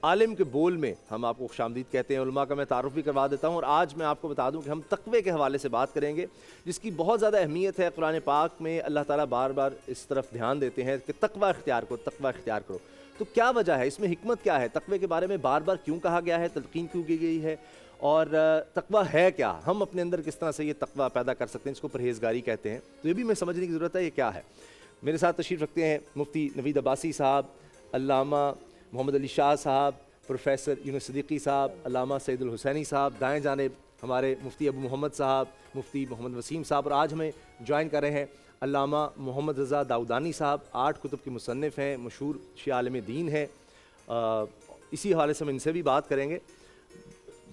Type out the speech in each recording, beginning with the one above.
عالم کے بول میں ہم آپ کو خوشامدید کہتے ہیں، علماء کا میں تعارف بھی کروا دیتا ہوں، اور آج میں آپ کو بتا دوں کہ ہم تقوی کے حوالے سے بات کریں گے، جس کی بہت زیادہ اہمیت ہے۔ قرآن پاک میں اللہ تعالیٰ بار بار اس طرف دھیان دیتے ہیں کہ تقوی اختیار کرو، تقوی اختیار کرو۔ تو کیا وجہ ہے اس میں، حکمت کیا ہے، تقوی کے بارے میں بار بار کیوں کہا گیا ہے، تلقین کیوں کی گئی ہے، اور تقوی ہے کیا، ہم اپنے اندر کس طرح سے یہ تقوی پیدا کر سکتے ہیں، اس کو پرہیزگاری کہتے ہیں، تو یہ بھی میں سمجھنے کی ضرورت ہے یہ کیا ہے۔ میرے ساتھ تشریف رکھتے ہیں مفتی نوید عباسی صاحب، علامہ محمد علی شاہ صاحب، پروفیسر یونس صدیقی صاحب، علامہ سعید الحسینی صاحب، دائیں جانب ہمارے مفتی ابو محمد صاحب، مفتی محمد وسیم صاحب، اور آج ہمیں جوائن کر رہے ہیں علامہ محمد رضا داؤدانی صاحب، 8 کتب کے مصنف ہیں، مشہور شیعہ عالم دین ہیں۔ اسی حوالے سے ہم ان سے بھی بات کریں گے۔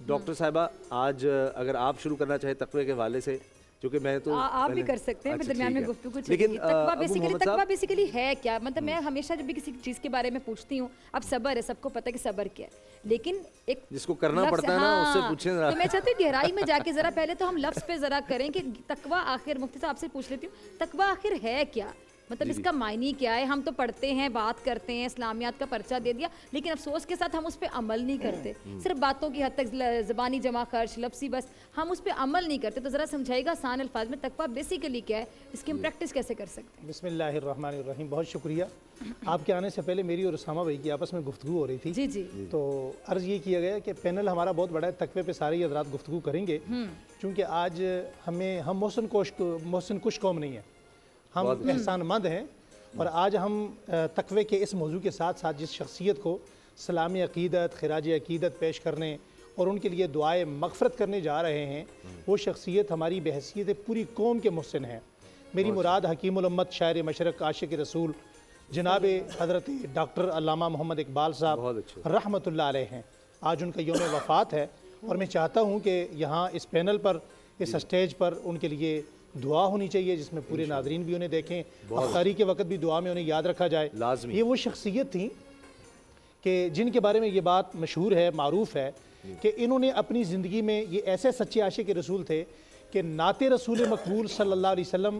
ڈاکٹر صاحبہ، آج اگر آپ شروع کرنا چاہیں تقوی کے حوالے سے، کیونکہ میں تو آپ بھی کر سکتے ہیں، میں درمیان میں گفتگو لیکن تقویٰ بیسیکلی ہے کیا، مطلب میں ہمیشہ جب بھی کسی چیز کے بارے میں پوچھتی ہوں، اب صبر ہے، سب کو پتہ ہے کہ صبر کیا ہے، لیکن ایک جس کو کرنا پڑتا ہے نا اس سے پوچھیں ذرا۔ تو میں چاہتی ہوں گہرائی میں جا کے ذرا پہلے تو ہم لفظ پہ ذرا کریں کہ تقویٰ آخر، مفتی صاحب آپ سے پوچھ لیتی ہوں، تقویٰ آخر ہے کیا، مطلب اس کا معنی کیا ہے؟ ہم تو پڑھتے ہیں، بات کرتے ہیں، اسلامیات کا پرچہ دے دیا، لیکن افسوس کے ساتھ ہم اس پہ عمل نہیں کرتے، صرف باتوں کی حد تک، زبانی جمع خرچ، لفظی بس، ہم اس پہ عمل نہیں کرتے۔ تو ذرا سمجھائے گا آسان الفاظ میں تقویٰ بیسیکلی کیا ہے، اس کی ہم پریکٹس کیسے کر سکتے ہیں؟ بسم اللہ الرحمن الرحیم۔ بہت شکریہ۔ آپ کے آنے سے پہلے میری اور اسامہ بھائی کی آپس میں گفتگو ہو رہی تھی، جی جی، تو عرض یہ کیا گیا کہ پینل ہمارا بہت بڑا ہے، تقوی پہ سارے حضرات گفتگو کریں گے، چونکہ آج ہم محسن کش قوم نہیں ہے، ہم احسان مند ہیں، اور آج ہم تقوی کے اس موضوع کے ساتھ ساتھ جس شخصیت کو سلامی عقیدت، خراج عقیدت پیش کرنے اور ان کے لیے دعائے مغفرت کرنے جا رہے ہیں، وہ شخصیت ہماری بحیثیت پوری قوم کے محسن ہیں۔ میری مراد حکیم الامت، شاعر مشرق، عاشق رسول جناب حضرت ڈاکٹر علامہ محمد اقبال صاحب رحمۃ اللہ علیہ ہیں۔ آج ان کا یوم وفات ہے، اور میں چاہتا ہوں کہ یہاں اس پینل پر، اس اسٹیج پر ان کے لیے دعا ہونی چاہیے، جس میں پورے ناظرین بھی انہیں دیکھیں، افطاری کے وقت بھی دعا میں انہیں یاد رکھا جائے۔ یہ وہ شخصیت تھیں کہ جن کے بارے میں یہ بات مشہور ہے، معروف ہے، کہ انہوں نے اپنی زندگی میں، یہ ایسے سچے عاشق رسول تھے کہ نعت رسول مقبول صلی اللہ علیہ وسلم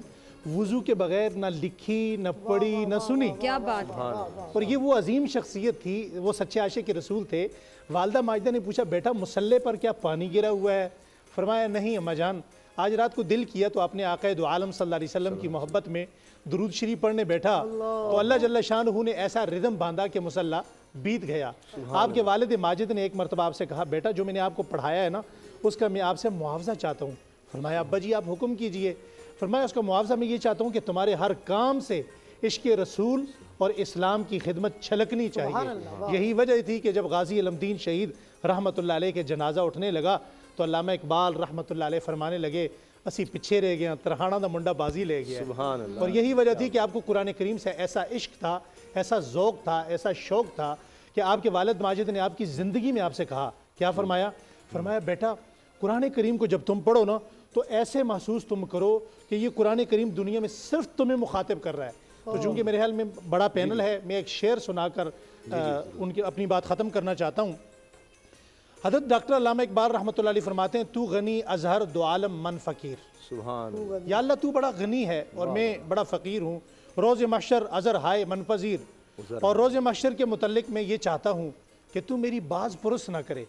وضو کے بغیر نہ لکھی، نہ پڑھی، نہ سنی۔ کیا بات ہے! اور یہ وہ عظیم شخصیت تھی، وہ سچے عاشق رسول تھے۔ والدہ ماجدہ نے پوچھا، بیٹا مصلی پر کیا پانی گرا ہوا ہے؟ فرمایا نہیں اماں جان، آج رات کو دل کیا تو آپ نے آقا دو عالم صلی اللہ علیہ وسلم کی محبت میں درود شریف پڑھنے بیٹھا تو اللہ جل شانہ نے ایسا ردم باندھا کہ مصلی بیت گیا۔ آپ کے والد ماجد نے ایک مرتبہ آپ سے کہا، بیٹا جو میں نے آپ کو پڑھایا ہے نا، اس کا میں آپ سے معاوضہ چاہتا ہوں۔ فرمایا ابا جی آپ حکم کیجئے۔ فرمایا اس کا معاوضہ میں یہ چاہتا ہوں کہ تمہارے ہر کام سے عشق رسول اور اسلام کی خدمت چھلکنی چاہیے۔ یہی وجہ تھی کہ جب غازی علم دین شہید رحمۃ اللہ علیہ کے جنازہ اٹھنے لگا تو علامہ اقبال رحمۃ اللہ علیہ فرمانے لگے، اسی پچھے رہ گیا، ترہانا دا منڈا بازی لے گیا۔ سبحان اللہ۔ اور یہی وجہ تھی کہ آپ کو قرآن کریم سے ایسا عشق تھا، ایسا ذوق تھا، ایسا شوق تھا کہ آپ کے والد ماجد نے آپ کی زندگی میں آپ سے کہا، کیا فرمایا؟ فرمایا بیٹا قرآن کریم کو جب تم پڑھو نا تو ایسے محسوس تم کرو کہ یہ قرآن کریم دنیا میں صرف تمہیں مخاطب کر رہا ہے۔ تو چونکہ میرے خیال میں بڑا پینل ہے، میں ایک شعر سنا کر ان کی اپنی بات ختم کرنا چاہتا ہوں۔ حضرت ڈاکٹر علامہ اقبال رحمۃ اللہ علیہ فرماتے ہیں، تو غنی ازہر دو عالم من فقیر۔ سبحان اللہ۔ یا اللہ تو بڑا غنی ہے اور میں بڑا فقیر ہوں، روز محشر ازہر ہائے من پذیر، اور روز محشر کے متعلق میں یہ چاہتا ہوں کہ تو میری باز پرس نہ کرے،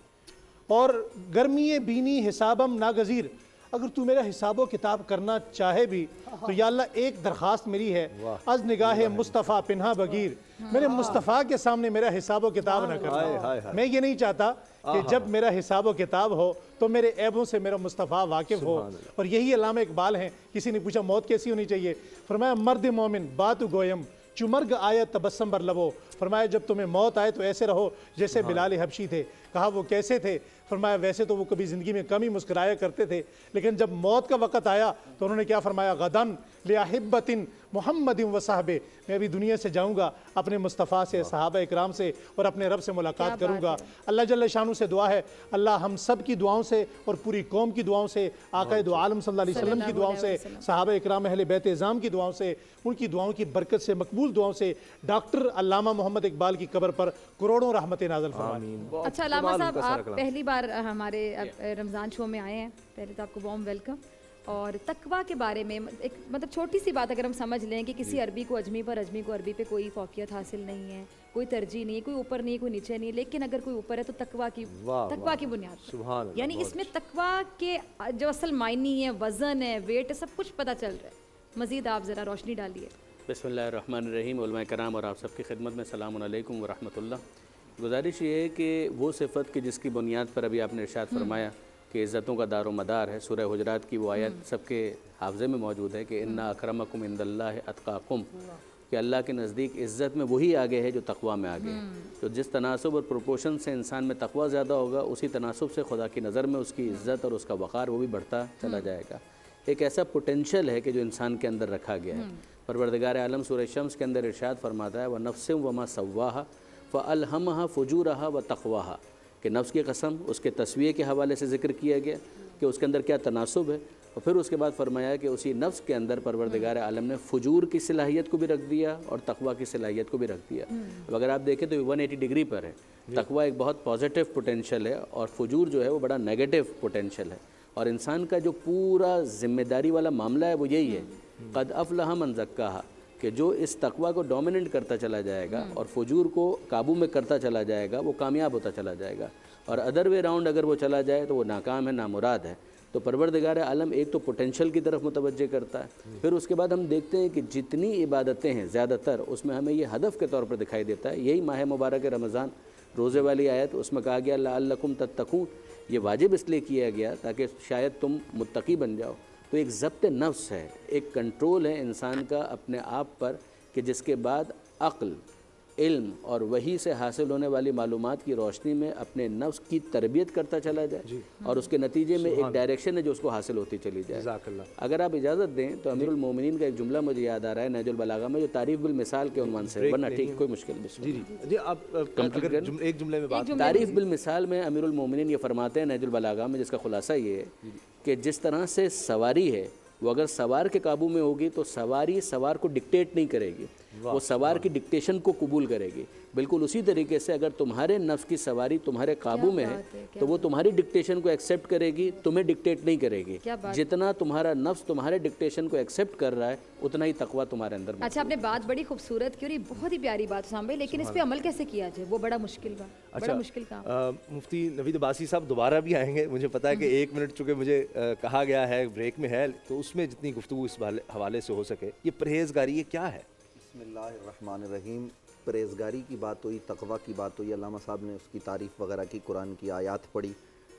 اور گرمی بینی حسابم ناگزیر، اگر تو میرا حساب و کتاب کرنا چاہے بھی تو یا اللہ ایک درخواست میری ہے، از نگاہ مصطفیٰ پنہا بغیر، میرے مصطفیٰ کے سامنے میرا حساب و کتاب نہ کرنا۔ میں یہ نہیں چاہتا کہ جب میرا حساب و کتاب ہو تو میرے عیبوں سے میرا مصطفیٰ واقف ہو۔ اور یہی علامہ اقبال ہیں۔ کسی نے پوچھا موت کیسی ہونی چاہیے؟ فرمایا مرد مومن بات گویم چو مرگ آیا تبسم بر لبو، فرمایا جب تمہیں موت آئے تو ایسے رہو جیسے بلال حبشی تھے۔ کہا وہ کیسے تھے؟ فرمایا ویسے تو وہ کبھی زندگی میں کم ہی مسکرایا کرتے تھے، لیکن جب موت کا وقت آیا تو انہوں نے کیا فرمایا؟ غدن لأحبۃ محمد و صحبہ، میں ابھی دنیا سے جاؤں گا، اپنے مصطفیٰ سے، صحابہ اکرام سے اور اپنے رب سے ملاقات کروں گا۔ اللہ جل شانہ سے دعا ہے، اللہ ہم سب کی دعاؤں سے اور پوری قوم کی دعاؤں سے، آقا دو عالم صلی اللہ علیہ وسلم کی دعاؤں سے، صحابہ اکرام اہل بیت اعظام کی دعاؤں سے، ان کی دعاؤں کی برکت سے، مقبول دعاؤں سے ڈاکٹر علامہ محمد اقبال کی قبر پر کروڑوں رحمتیں نازل فرمائیں۔ اچھا علامہ صاحب، آپ پہلی بار ہمارے رمضان شو میں آئے ہیں، پہلے تو آپ کو وارم ویلکم، اور تقویٰ کے بارے میں ایک مطلب چھوٹی سی بات اگر ہم سمجھ لیں کہ کسی عربی کو اجمی پر، اجمی کو عربی پہ کوئی فوقیت حاصل نہیں ہے، کوئی ترجیح نہیں ہے، کوئی اوپر نہیں ہے، کوئی نیچے نہیں ہے، لیکن اگر کوئی اوپر ہے تو تقویٰ کی بنیاد پر، سبحان اللہ، یعنی اس میں تقویٰ کے جو اصل معنی ہے، وزن ہے، ویٹ ہے، سب کچھ پتہ چل رہا ہے۔ مزید آپ ذرا روشنی ڈالیے۔ بسم اللہ الرحمن الرحیم۔ علماء کرام اور آپ سب کی خدمت میں السلام علیکم ورحمۃ اللہ۔ گزارش یہ ہے کہ وہ صفت کہ جس کی بنیاد پر ابھی آپ نے ارشاد فرمایا کہ عزتوں کا دار و مدار ہے، سورہ حجرات کی وہ آیت سب کے حافظے میں موجود ہے کہ ان اکرمکم عند اللہ اتقاکم، کہ اللہ کے نزدیک عزت میں وہی آگے ہے جو تقویٰ میں آگے ہے۔ تو جس تناسب اور پروپورشن سے انسان میں تقویٰ زیادہ ہوگا، اسی تناسب سے خدا کی نظر میں اس کی عزت اور اس کا وقار وہ بھی بڑھتا چلا جائے گا۔ ایک ایسا پوٹینشل ہے کہ جو انسان کے اندر رکھا گیا ہے۔ پروردگار عالم سورہ شمس کے اندر ارشاد فرماتا ہے وَنَفْسٍ وَمَا سَوَّاهَا فَأَلْهَمَهَا فُجُورَهَا وَتَقْوَاهَا، کہ نفس کی قسم اس کے تسویے کے حوالے سے ذکر کیا گیا کہ اس کے اندر کیا تناسب ہے، اور پھر اس کے بعد فرمایا کہ اسی نفس کے اندر پروردگار عالم نے فجور کی صلاحیت کو بھی رکھ دیا اور تقویٰ کی صلاحیت کو بھی رکھ دیا۔ اب اگر آپ دیکھیں تو 180 ڈگری پر ہے۔ تقویٰ ایک بہت پازیٹیو پوٹینشل ہے اور فجور جو ہے وہ بڑا نیگیٹو پوٹینشل ہے، اور انسان کا جو پورا ذمہ داری والا معاملہ ہے وہ یہی ہے قد افلح من زکاہا، کہ جو اس تقویٰ کو ڈومیننٹ کرتا چلا جائے گا اور فجور کو قابو میں کرتا چلا جائے گا وہ کامیاب ہوتا چلا جائے گا، اور ادر وے راؤنڈ اگر وہ چلا جائے تو وہ ناکام ہے، نامراد ہے۔ تو پروردگار عالم ایک تو پوٹینشل کی طرف متوجہ کرتا ہے، پھر اس کے بعد ہم دیکھتے ہیں کہ جتنی عبادتیں ہیں زیادہ تر اس میں ہمیں یہ ہدف کے طور پر دکھائی دیتا ہے۔ یہی ماہ مبارک رمضان روزے والی آیت، اس میں کہا گیا لعلکم تتقون، یہ واجب اس لیے کیا گیا تاکہ شاید تم متقی بن جاؤ۔ تو ایک ضبط نفس ہے، ایک کنٹرول ہے انسان کا اپنے آپ پر، کہ جس کے بعد عقل، علم اور وحی سے حاصل ہونے والی معلومات کی روشنی میں اپنے نفس کی تربیت کرتا چلا جائے، اور اس کے نتیجے میں ایک ڈائریکشن ہے جو اس کو حاصل ہوتی چلی جائے۔ جزاک اللہ۔ اگر آپ اجازت دیں تو امیر المومنین کا ایک جملہ مجھے یاد آ رہا ہے نہج البلاغہ میں، جو تعریف بالمثال کے عنوان سے، ورنہ ٹھیک کوئی مشکل نہیں۔ جی آپ اگر ایک جملے میں بات، تعریف بالمثال میں امیر المومنین یہ فرماتے ہیں نہج البلاغہ میں، جس کا خلاصہ یہ ہے کہ جس طرح سے سواری ہے وہ اگر سوار کے قابو میں ہوگی تو سواری سوار کو ڈکٹیٹ نہیں کرے گی، وہ سوار کی ڈکٹیشن کو قبول کرے گی۔ بالکل اسی طریقے سے اگر تمہارے نفس کی سواری تمہارے قابو میں ہے تو وہ تمہاری ڈکٹیشن کو ایکسیپٹ کرے گی، تمہیں ڈکٹیٹ نہیں کرے گی۔ جتنا تمہارا نفس تمہارے ڈکٹیشن کو ایکسیپٹ کر رہا ہے اتنا ہی تقویٰ تمہارے اندر۔ اچھا، آپ نے بات بڑی خوبصورت کی اور یہ بہت ہی پیاری بات حسام بھائی، لیکن اس پہ عمل کیسے کیا جائے وہ بڑا مشکل بڑا مشکل کام۔ مفتی نوید عباسی صاحب دوبارہ بھی آئیں گے، مجھے پتا ہے کہ 1 منٹ چونکہ مجھے کہا گیا ہے بریک میں ہے، تو اس میں جتنی گفتگو اس حوالے سے ہو سکے، یہ پرہیزگاری یہ کیا ہے؟ بسم اللہ الرحمن الرحیم۔ پرہیزگاری کی بات ہوئی، تقویٰ کی بات ہوئی، علامہ صاحب نے اس کی تعریف وغیرہ کی، قرآن کی آیات پڑھی،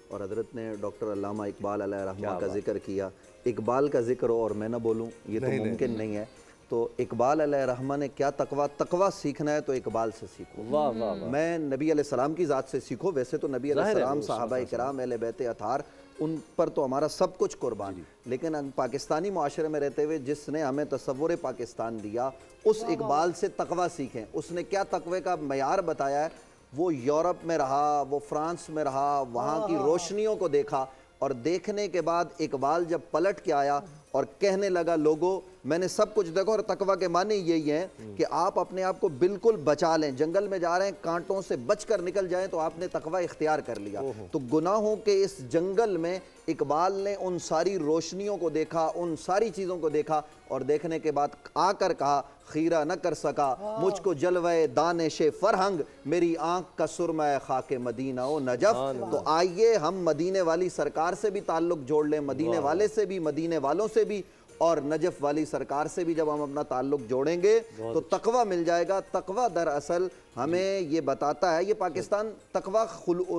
اور حضرت نے ڈاکٹر علامہ اقبال علیہ رحمہ کا ذکر کیا۔ اقبال کا ذکر ہو اور میں نہ بولوں یہ تو ممکن نہیں ہے۔ تو اقبال علیہ رحمہ نے کیا تقویٰ سیکھنا ہے تو اقبال سے سیکھو۔ واہ واہ واہ۔ میں نبی علیہ السلام کی ذات سے سیکھو، ویسے تو نبی علیہ السلام، صحابہ کرام، اہل بیت اطہار، ان پر تو ہمارا سب کچھ قربان، لیکن پاکستانی معاشرے میں رہتے ہوئے جس نے ہمیں تصور پاکستان دیا، اس اقبال سے تقویٰ سیکھیں۔ اس نے کیا تقوی کا معیار بتایا ہے، وہ یورپ میں رہا، وہ فرانس میں رہا، وہاں کی روشنیوں کو دیکھا، اور دیکھنے کے بعد اقبال جب پلٹ کے آیا اور کہنے لگا لوگوں میں نے سب کچھ دیکھا، اور تقویٰ کے معنی یہی ہیں کہ آپ اپنے آپ کو بالکل بچا لیں، جنگل میں جا رہے ہیں کانٹوں سے بچ کر نکل جائیں تو آپ نے تقویٰ اختیار کر لیا۔ تو گناہوں کے اس جنگل میں اقبال نے ان ساری روشنیوں کو دیکھا، ان ساری چیزوں کو دیکھا، اور دیکھنے کے بعد آ کر کہا خیرہ نہ کر سکا مجھ کو جلوے دانش فرہنگ، میری آنکھ کا سرمہ خاک مدینہ و نجف۔ تو آئیے ہم مدینے والی سرکار سے بھی تعلق جوڑ لیں، مدینے والے سے بھی، مدینے والوں سے بھی، اور نجف والی سرکار سے بھی جب ہم اپنا تعلق جوڑیں گے تو تقویٰ مل جائے گا۔ تقویٰ دراصل ہمیں یہ بتاتا ہے، یہ پاکستان تقویٰ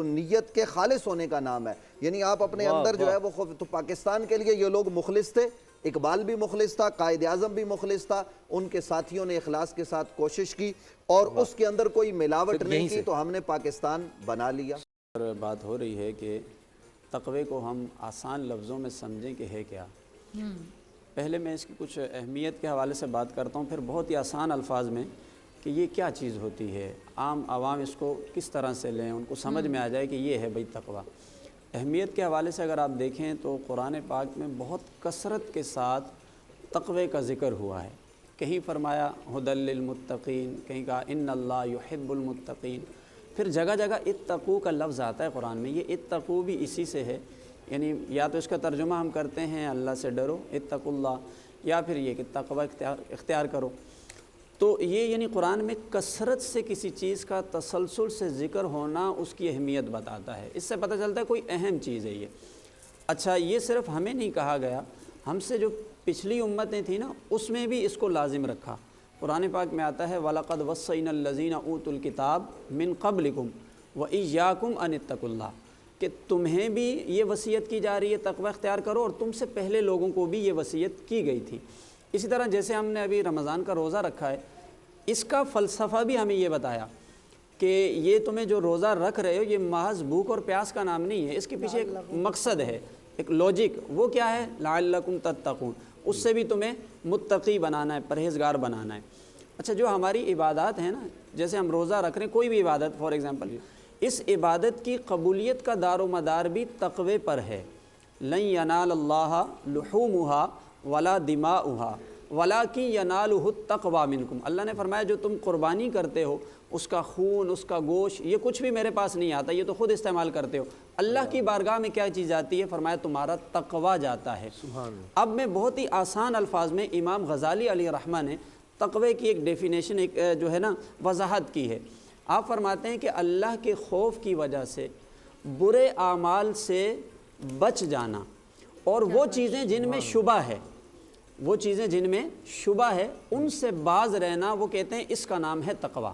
نیت کے خالص ہونے کا نام ہے، یعنی آپ اپنے اندر جو ہے وہ تو پاکستان کے لیے یہ لوگ مخلص تھے، اقبال بھی مخلص تھا، قائد اعظم بھی مخلص تھا، ان کے ساتھیوں نے اخلاص کے ساتھ کوشش کی اور اس کے اندر کوئی ملاوٹ نہیں کی، تو ہم نے پاکستان بنا لیا۔ بات ہو رہی ہے کہ تقوی کو ہم آسان لفظوں میں سمجھیں کہ ہے کیا۔ پہلے میں اس کی کچھ اہمیت کے حوالے سے بات کرتا ہوں، پھر بہت ہی آسان الفاظ میں کہ یہ کیا چیز ہوتی ہے، عام عوام اس کو کس طرح سے لیں، ان کو سمجھ میں آ جائے کہ یہ ہے بھئی تقویٰ۔ اہمیت کے حوالے سے اگر آپ دیکھیں تو قرآن پاک میں بہت کثرت کے ساتھ تقوی کا ذکر ہوا ہے۔ کہیں فرمایا ھدی للمتقین، کہیں کہا ان اللہ یحب المتقین، پھر جگہ جگہ اتقوا کا لفظ آتا ہے قرآن میں۔ یہ اتقوا بھی اسی سے ہے یعنی یا تو اس کا ترجمہ ہم کرتے ہیں اللہ سے ڈرو اتقوا اللہ، یا پھر یہ کہ تقوی اختیار کرو۔ تو یہ یعنی قرآن میں کثرت سے کسی چیز کا تسلسل سے ذکر ہونا اس کی اہمیت بتاتا ہے، اس سے پتہ چلتا ہے کوئی اہم چیز ہے یہ۔ اچھا یہ صرف ہمیں نہیں کہا گیا، ہم سے جو پچھلی امتیں تھیں نا اس میں بھی اس کو لازم رکھا۔ قرآن پاک میں آتا ہے وَلَقَدْ وَصَّيْنَا الَّذِينَ أُوتُوا الْكِتَابَ مِن قَبْلِكُمْ وَإِيَّاكُمْ أَنِ اتَّقُوا اللَّهَ، کہ تمہیں بھی یہ وصیت کی جا رہی ہے تقوی اختیار کرو، اور تم سے پہلے لوگوں کو بھی یہ وصیت کی گئی تھی۔ اسی طرح جیسے ہم نے ابھی رمضان کا روزہ رکھا ہے، اس کا فلسفہ بھی ہمیں یہ بتایا کہ یہ تمہیں جو روزہ رکھ رہے ہو یہ محض بھوک اور پیاس کا نام نہیں ہے، اس کے پیچھے ایک مقصد ہے، ایک لوجک۔ وہ کیا ہے؟ لعلکم تتقون، اس سے بھی تمہیں متقی بنانا ہے، پرہیزگار بنانا ہے۔ اچھا جو ہماری عبادات ہیں نا، جیسے ہم روزہ رکھ رہے ہیں، کوئی بھی عبادت فار ایگزامپل، اس عبادت کی قبولیت کا دار و مدار بھی تقوی پر ہے۔ لن ینال اللہ لحومها ولا دماؤها ولاکن ینالہ التقوی منکم، اللہ نے فرمایا جو تم قربانی کرتے ہو اس کا خون، اس کا گوشت، یہ کچھ بھی میرے پاس نہیں آتا، یہ تو خود استعمال کرتے ہو۔ اللہ کی بارگاہ میں کیا چیز جاتی ہے؟ فرمایا تمہارا تقوی جاتا ہے۔ اب میں بہت ہی آسان الفاظ میں امام غزالی علیہ رحمہ نے تقوی کی ایک ڈیفینیشن، ایک جو ہے نا وضاحت کی ہے۔ آپ فرماتے ہیں کہ اللہ کے خوف کی وجہ سے برے اعمال سے بچ جانا، اور وہ چیزیں جن میں شبہ ہے، وہ چیزیں جن میں شبہ ہے ان سے باز رہنا، وہ کہتے ہیں اس کا نام ہے تقوی۔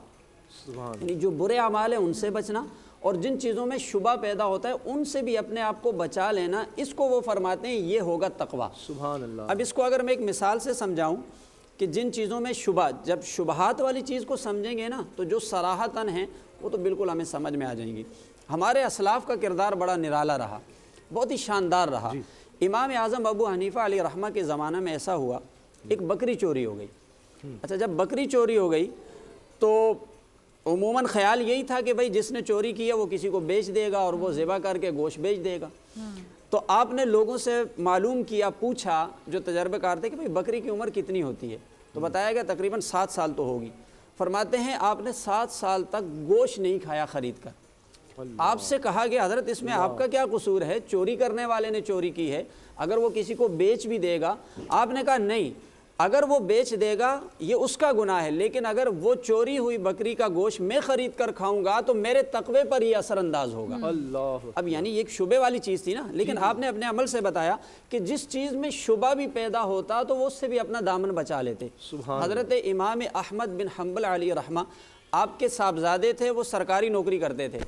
یعنی جو برے اعمال ہیں ان سے بچنا، اور جن چیزوں میں شبہ پیدا ہوتا ہے ان سے بھی اپنے آپ کو بچا لینا، اس کو وہ فرماتے ہیں یہ ہوگا تقوی۔ سبحان اللہ۔ اب اس کو اگر میں ایک مثال سے سمجھاؤں کہ جن چیزوں میں شبہ، جب شبہات والی چیز کو سمجھیں گے نا تو جو صراحتاً ہیں وہ تو بالکل ہمیں سمجھ میں آ جائیں گی۔ ہمارے اسلاف کا کردار بڑا نرالا رہا، بہت ہی شاندار رہا۔ امام اعظم ابو حنیفہ علیہ رحمہ کے زمانہ میں ایسا ہوا، ایک بکری چوری ہو گئی۔ اچھا جب بکری چوری ہو گئی تو عموماً خیال یہی تھا کہ بھئی جس نے چوری کی ہے وہ کسی کو بیچ دے گا اور وہ ذبح کر کے گوشت بیچ دے گا۔ تو آپ نے لوگوں سے معلوم کیا، پوچھا جو تجربہ کار تھے کہ بھئی بکری کی عمر کتنی ہوتی ہے، تو بتایا گیا تقریباً 7 سال تو ہوگی۔ فرماتے ہیں آپ نے 7 سال تک گوشت نہیں کھایا خرید کر۔ آپ سے کہا گیا حضرت اس میں آپ کا کیا قصور ہے؟ چوری کرنے والے نے چوری کی ہے، اگر وہ کسی کو بیچ بھی دے گا، آپ نے کہا نہیں، اگر وہ بیچ دے گا یہ اس کا گناہ ہے، لیکن اگر وہ چوری ہوئی بکری کا گوشت میں خرید کر کھاؤں گا تو میرے تقوی پر یہ اثر انداز ہوگا۔ اللہ، اب یعنی یہ ایک شبہ والی چیز تھی نا، لیکن آپ نے اپنے عمل سے بتایا کہ جس چیز میں شبہ بھی پیدا ہوتا تو وہ اس سے بھی اپنا دامن بچا لیتے۔ حضرت امام احمد بن حنبل علیہ رحمہ، آپ کے صاحبزادے تھے، وہ سرکاری نوکری کرتے تھے۔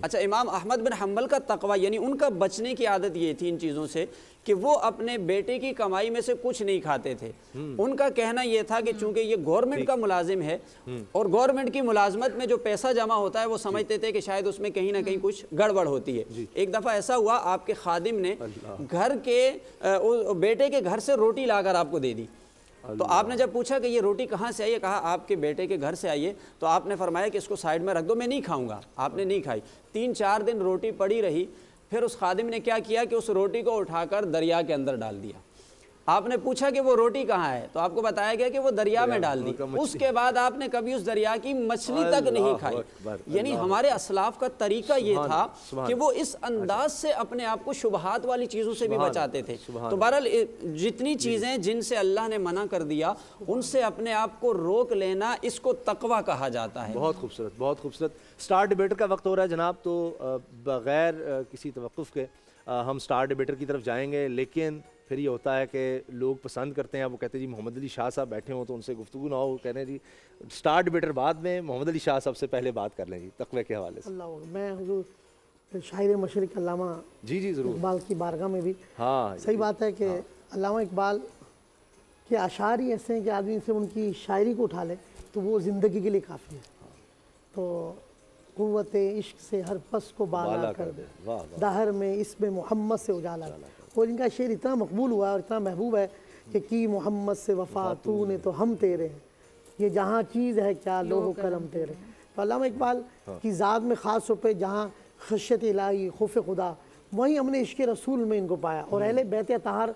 اچھا امام احمد بن حنبل کا تقوی یعنی ان کا بچنے کی عادت یہ تھی ان چیزوں سے کہ وہ اپنے بیٹے کی کمائی میں سے کچھ نہیں کھاتے تھے۔ ان کا کہنا یہ تھا کہ چونکہ یہ گورنمنٹ کا ملازم ہے اور گورنمنٹ کی ملازمت میں جو پیسہ جمع ہوتا ہے وہ سمجھتے تھے کہ شاید اس میں کہیں نہ کہیں کچھ گڑبڑ ہوتی ہے۔ ایک دفعہ ایسا ہوا آپ کے خادم نے گھر کے بیٹے کے گھر سے روٹی لا کر آپ کو دے دی، تو آپ نے جب پوچھا کہ یہ روٹی کہاں سے آئی ہے، کہا آپ کے بیٹے کے گھر سے آئی ہے، تو آپ نے فرمایا کہ اس کو سائیڈ میں رکھ دو، میں نہیں کھاؤں گا۔ آپ نے نہیں کھائی، 3-4 دن روٹی پڑی رہی، پھر اس خادم نے کیا کیا کہ اس روٹی کو اٹھا کر دریا کے اندر ڈال دیا۔ آپ نے پوچھا کہ وہ روٹی کہاں ہے، تو آپ کو بتایا گیا کہ وہ دریا میں ڈال دی۔ اس کے بعد آپ نے کبھی اس دریا کی مچھلی تک نہیں کھائی۔ یعنی ہمارے اسلاف کا طریقہ یہ تھا کہ وہ اس انداز سے اپنے آپ کو شبہات والی چیزوں سے بھی بچاتے تھے۔ تو بہرحال جتنی چیزیں جن سے اللہ نے منع کر دیا ان سے اپنے آپ کو روک لینا، اس کو تقوی کہا جاتا ہے۔ بہت خوبصورت، بہت خوبصورت۔ سٹار ڈیبیٹر کا وقت ہو رہا ہے جناب، تو بغیر کسی توقف کے ہم سٹار ڈیبیٹر کی طرف جائیں گے، لیکن پھر یہ ہوتا ہے کہ لوگ پسند کرتے ہیں، وہ کہتے ہیں جی محمد علی شاہ صاحب بیٹھے ہوں تو ان سے گفتگو نہ ہو، وہ کہنے جی سٹار ڈیبیٹر بعد میں، محمد علی شاہ صاحب سے پہلے بات کر لیں جی تقوی کے حوالے سے۔ اللہ، میں حضور شاعر مشرق علامہ جی ضرور، اقبال کی بارگاہ میں بھی ہاں صحیح بات ہے کہ علامہ اقبال کے اشعار ہی ایسے ہیں کہ آدمی سے ان کی شاعری کو اٹھا لے تو وہ زندگی کے لیے کافی ہے۔ تو قوت عشق سے ہر پس کو بالا کر دے، دہر میں اس میں محمد سے اجالا کر دے۔ اور ان کا شعر اتنا مقبول ہوا ہے اور اتنا محبوب ہے کہ کی محمد سے وفا تو نے تو ہم تیرے ہیں، یہ جہاں چیز ہے کیا لوح و قلم تیرے۔ تو علامہ اقبال کی ذات میں خاص طور پہ جہاں خشیت الہی، خوف خدا، وہیں ہم نے عشق رسول میں ان کو پایا۔ اور اہل بیت اطہار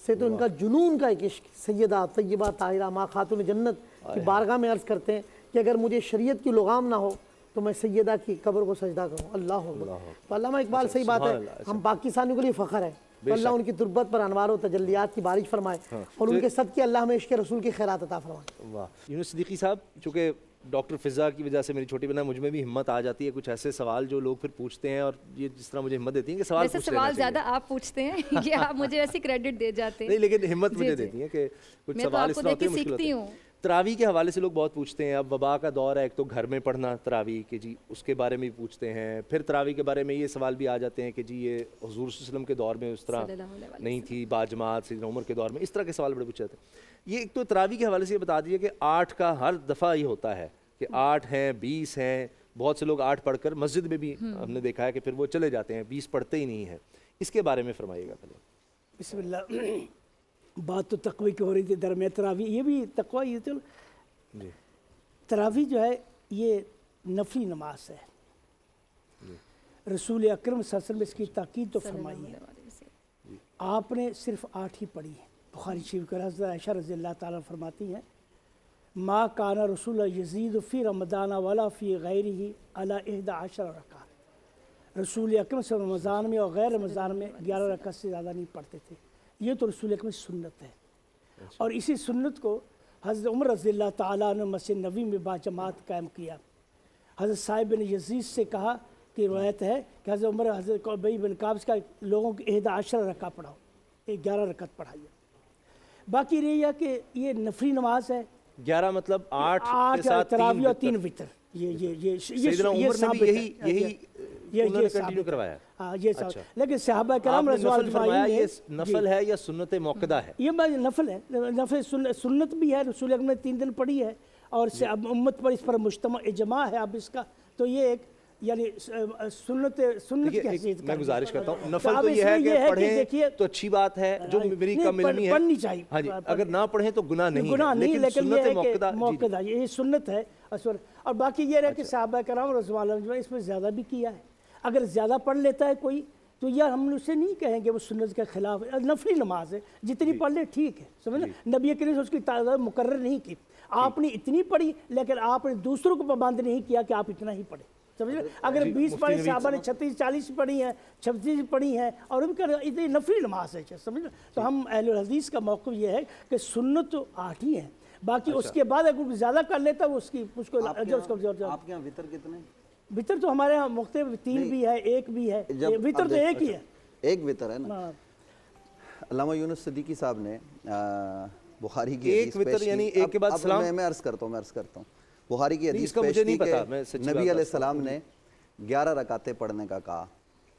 سے تو ان کا جنون کا ایک عشق، سیدہ طیبہ طاہرہ ماں خاتون جنت کی بارگاہ میں عرض کرتے ہیں کہ اگر مجھے شریعت کی لغام نہ ہو تو میں سیدہ کی قبر کو سجدہ کروں. اللہ اکبر. تو علامہ اقبال صحیح بات ہے, ہم پاکستانیوں کے لیے فخر ہے. تو اللہ ان کی تربت پر انوار و تجلیات کی بارش فرمائے اور ان کے صدقے اللہ ہمیں عشق رسول کی خیرات عطا فرمائے. واہ. یونس صدیقی صاحب, چونکہ ڈاکٹر فضا کی وجہ سے میری چھوٹی بہن مجھ میں بھی ہمت آ جاتی ہے کچھ ایسے سوال جو لوگ پھر پوچھتے ہیں, اور یہ جس طرح مجھے ہمت دیتی ہیں کہ سوال ویسے سوال زیادہ آپ پوچھتے ہیں یہ آپ مجھے ایسی کریڈٹ دے جاتے ہیں. نہیں, لیکن ہمت مجھے دیتی ہیں کہ کچھ سوال اس طرح ہوتے ہیں مشکل ہوتے ہیں. تراویح کے حوالے سے لوگ بہت پوچھتے ہیں. اب وبا کا دور ہے, ایک تو گھر میں پڑھنا تراویح کہ جی اس کے بارے میں بھی پوچھتے ہیں, پھر تراویح کے بارے میں یہ سوال بھی آ جاتے ہیں کہ جی یہ حضور صلی اللہ علیہ وسلم کے دور میں اس طرح نہیں تھی, باجماعت سیدنا عمر کے دور میں, اس طرح کے سوال بڑے پوچھے جاتے ہیں. یہ ایک تو تراویح کے حوالے سے یہ بتا دیجیے کہ 8 کا ہر دفعہ یہ ہوتا ہے کہ 8 ہیں 20 ہیں, بہت سے لوگ 8 پڑھ کر مسجد میں بھی ہم نے دیکھا ہے کہ پھر وہ چلے جاتے ہیں, 20 پڑھتے ہی نہیں ہیں. اس کے بارے میں فرمائیے گا پہلے. بسم اللہ. بات تو تقوی کی ہو رہی تھی, درمیان تراویح یہ بھی تقوی, یہ تو تراویح جو ہے یہ نفلی نماز ہے. رسول اکرم صلی اللہ علیہ وسلم اس کی تاکید تو فرمائی ہے, آپ نے صرف 8 ہی پڑھی ہے. بخاری شریف کا حضرت عائشہ رضی اللہ تعالیٰ فرماتی ہیں ما کان رسول یزید فی رمضان ولا فی غیرہ علی 11 رکعت. رسول اکرم صلی اللہ علیہ وسلم رمضان میں اور غیر رمضان میں 11 رکعت سے زیادہ نہیں پڑھتے تھے. یہ تو رسول اکرم کی سنت ہے. اور اسی سنت کو حضرت عمر رضی اللہ تعالیٰ نے مسجد نبوی میں باجماعت قائم کیا. حضرت صاحب بن یزید سے کہا کہ روایت ہے کہ حضرت عمر حضرت ابی بن کعب کا لوگوں کی 11 رکعت پڑھاؤ, 11 رکعت پڑھائیے. باقی رہی ہے کہ یہ نفلی نماز ہے. 11 مطلب 8 کے ساتھ تراویح اور 3 وتر. سیدنا عمر نے بھی یہی کنٹینیو کروایا. ہاں یہ سب, لیکن صحابہ کرام رضوان اللہ فرمایا یہ نفل ہے یا سنت موقدہ ہے؟ یہ نفل ہے. نفل سنت بھی ہے, رسول اکرم نے 3 دن پڑھی ہے اور امت پر اس پر مجتمع اجماع ہے اب اس کا. تو یہ ایک یعنی سنت کی حیثیت. میں گزارش کرتا ہوں, نفل تو یہ ہے کہ پڑھیں تو اچھی بات ہے, جو میری کم علمی ہے پڑھنی چاہیے. ہاں جی, اگر نہ پڑھیں تو گناہ نہیں ہے, لیکن سنت یہ ہے کہ موقدہ یہ سنت ہے. اور باقی یہ رہے کہ صحابہ کرام رضوان اللہ اس میں زیادہ بھی کیا ہے. اگر زیادہ پڑھ لیتا ہے کوئی تو یہ ہم اسے نہیں کہیں گے وہ سنت کے خلاف ہے. نفلی نماز ہے, جتنی پڑھ لے ٹھیک ہے. سمجھنا, نبی کریم نے اس کی تعداد مقرر نہیں کی. آپ نے اتنی پڑھی لیکن آپ نے دوسروں کو پابند نہیں کیا کہ آپ اتنا ہی پڑھیں. سمجھنا, اگر 20 پڑھی, صحابہ نے 36-40 پڑھی ہیں, 36 پڑھی ہیں, اور ان کا اتنی نفلی نماز ہے. سمجھنا, تو ہم اہل الحدیث کا موقف یہ ہے کہ سنت تو 8 ہی ہیں. باقی اس کے بعد اگر زیادہ کر لیتا ہے اس کو آپ کے یہاں وتر کتنے؟ وتر تو ہمارے یہاں مختلف 3 بھی ہے, 1 بھی ہے. وتر تو ایک ہی ہے, ایک وتر ہے نا. علامہ یونس صدیقی صاحب نے بخاری کی ایک وتر یعنی ایک کے بعد سلام. میں عرض کرتا ہوں بخاری کی حدیث پیش کی کہ نبی علیہ السلام نے 11 رکعتیں پڑھنے کا کہا.